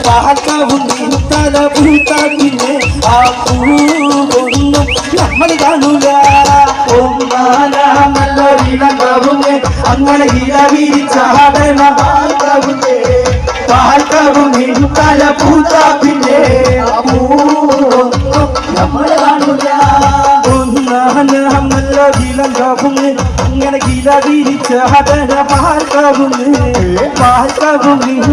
പാക്കവും തല പൂത്ത പിന്നെ ആ പൂവൊന്നും നമ്മൾ കാണൂല. നല്ലൊരിളകവുമേ അങ്ങനെ ഇളവിരിച്ചാടണ പാക്കവും തല പൂത്ത പിന്നെ ആ പൂവൊന്നും നമ്മൾ കാണൂല. നല്ലൊരിളകവും അങ്ങനെ ഇളവിരിച്ചാടണ പാക്കവും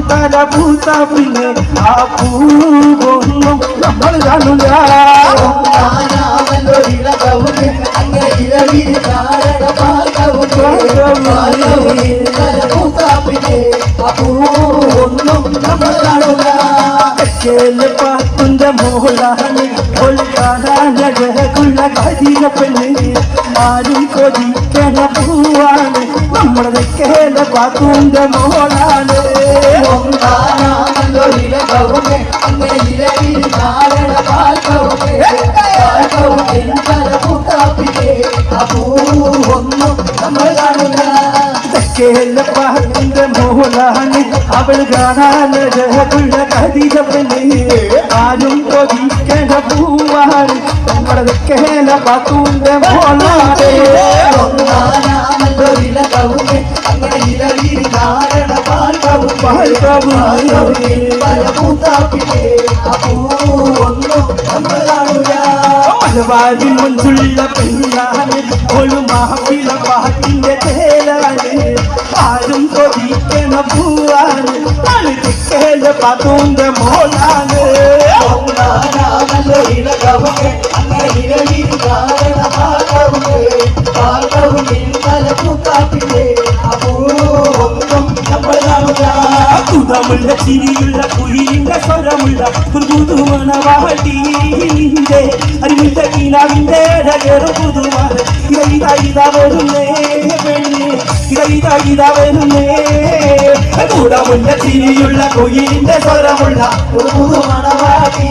തല പൂത്ത പിന്നെ ആ പൂവൊന്നും നമ്മൾ കാണൂല. പാത്തിന്റെ മോളാണ് കാണാനുള്ള കരിയ പെണ്ണ് ആരും കൊതിക്കണ പൂവാണ് നമ്മുടെ കേല പാത്തിന്റെ മോളാണ്. പാത്തിന്റെ മോളാണ് അവൾ കാണാനുള്ള കരിയ പെണ്ണ് ആരും കൊതിക്കണ പൂവാണ് നമ്മുടെ കേല പാത്തിന്റെ മോളാണ്. മലബാരിൽ മുൻപുള്ള പെണ്ണാണ് ഒരു മാപ്പിള പാട്ടിന്റെ തേലാണ് ആരും കൊതിക്കണ പൂവാണ് കേല പാത്തൂന്റെ മോളാണ്. കുതമുള്ള ചിരിയുള്ള കുയിലിന്റെ സ്വരമുള്ള പുതുമണവാട്ടിന്റെ അരിമുറ്റ കീനാവിന്റെ കയറും പുതുമാണ് ഇതാ വരുന്നേ പെണ്ണ് ഇതാ വരുന്നേ. കുതമുള്ള ചിരിയുള്ള കുയിലിന്റെ സ്വരമുള്ള പുതുമണവാട്ടി